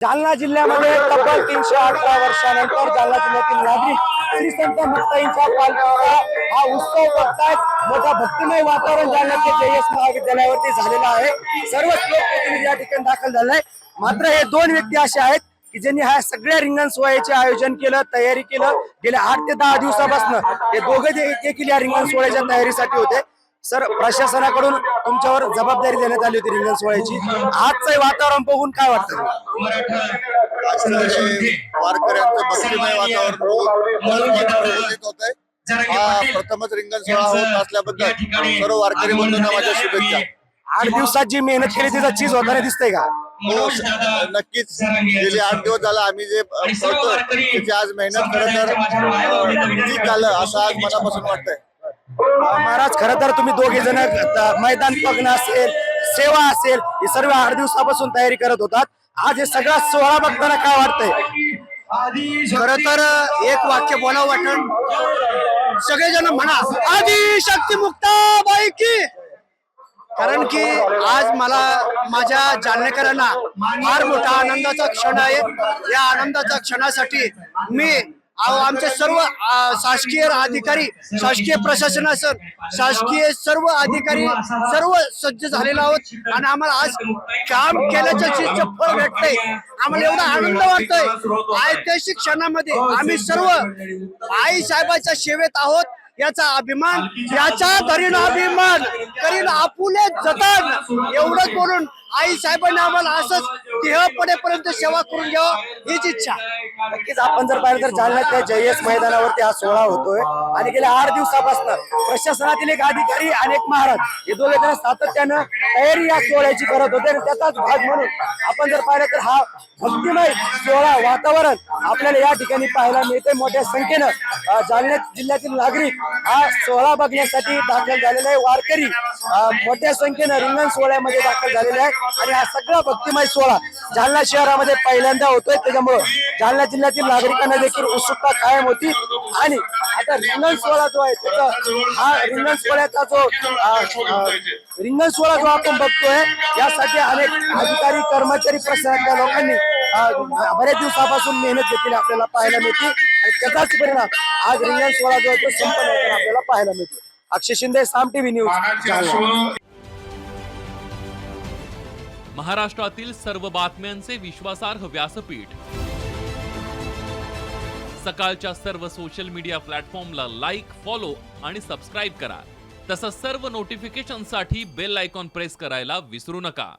जालना जिल्ह्यामध्ये तब्बल 318 वर्षानंतर जालना जिल्ह्यातील नागरिक श्री संत मुक्ताईंच्या पालखीचा हा उत्सव बघतायत। मोठा भक्तिमय वातावरण जालन्याच्या JS महाविद्यालयावरती झालेला आहे। सर्वच लोकप्रतिनिधी या ठिकाणी दाखल झाले आहे। मात्र हे दोन व्यक्ती असे आहेत की ज्यांनी ह्या सगळ्या रिंगण सोहळ्याचे आयोजन केलं, तयारी केलं। गेल्या 8 ते 10 दिवसापासून हे दोघे देखील या रिंगण सोहळ्याच्या तयारीसाठी होते। सर, प्रशासनाकडून तुमच्यावर जबाबदारी देण्यात आली होती रिंगण सोहळ्याची। आजचं वातावरण बघून काय वाटतं? वारकऱ्यांचं भक्तिमय वातावरण होत आहे। प्रथमच रिंगण सोहळा होत असल्याबद्दल सर्व वारकरी बंधूंना माझ्या शुभेच्छा। 8 दिवसात जी मेहनत केली तिचा चीज होताना दिसतंय का? हो, नक्कीच। गेले 8 दिवस झाला आम्ही जे करतो त्याची आज मेहनत खरं तर ठीक झालं असं आज मनापासून वाटतंय। महाराज, खरं तर तुम्ही दोघे जण मैदान बघणं असेल, सेवा असेल, हे सर्व 8 दिवसापासून तयारी करत होतात। आज हे सगळा सोहळा बघताना काय वाटतंय? खरं तर एक वाक्य बोलावं वाटण, सगळेजण म्हणा आदि शक्ती मुक्ताबाई की। कारण की आज मला माझ्या जालनेकरांना फार मोठा आनंदाचा क्षण आहे। या आनंदाच्या क्षणासाठी मी आमचे सर्व शासकीय अधिकारी, शासकीय प्रशासन असेल, शासकीय सर्व अधिकारी सर्व सज्ज झालेलो आहोत आणि आम्हाला आज काम केल्याच्या चीजचं फळ भेटतंय। आम्हाला एवढा आनंद वाटतोय। ऐतिहासिक क्षणामध्ये आम्ही सर्व आई साहेबांच्या सेवेत आहोत याचा अभिमान, याचा धरीन अभिमान करीन आपुले जतन, एवढंच बोलून आई साहेबांनी आम्हाला असंच देह पडेपर्यंत सेवा करून घ्यावं हीच इच्छा। नक्कीच आपण जर पाहिलं तर जालन्याच्या JS मैदानावरती हा सोहळा होतोय आणि गेल्या 8 दिवसापासून प्रशासनातील एक अधिकारी आणि एक महाराज हे दोघे जण सातत्यानं तयारी या सोहळ्याची करत होते आणि त्याचाच भाग म्हणून आपण जर पाहिलं तर हा भक्तिमय सोहळा वातावरण आपल्याला या ठिकाणी पाहायला मिळते। मोठ्या संख्येनं जालना जिल्ह्यातील नागरिक हा सोहळा बघण्यासाठी दाखल झालेले आहे। वारकरी मोठ्या संख्येनं रिंगण सोहळ्यामध्ये दाखल झालेले आहे आणि हा सगळा भक्तिमय सोहळा जालना शहरामध्ये पहिल्यांदा होतोय। त्याच्यामुळे जालना जिल्ह्यातील नागरिकांना देखील उत्सुकता कायम होती आणि आता रिंगण सोहळा जो आहे त्याचा हा रिंगण सोहळ्याचा जो आपण बघतोय यासाठी अनेक अधिकारी, कर्मचारी, प्रशासनाच्या लोकांनी बऱ्याच दिवसापासून मेहनत घेतलेली आपल्याला पाहायला मिळते आणि त्याचाच परिणाम आज रिंगण सोहळा जो आहे तो संपन्न होताना आपल्याला पाहायला मिळतो। अक्षय शिंदे, साम TV न्यूज, जालना। महाराष्ट्रातील सर्व बातम्यांचे विश्वासार्ह व्यासपीठ, सकाळच्या सर्व सोशल मीडिया प्लॅटफॉर्मला लाईक, फॉलो आणि सबस्क्राईब करा। तसंच सर्व नोटिफिकेशनसाठी बेल आयकॉन प्रेस करायला विसरू नका।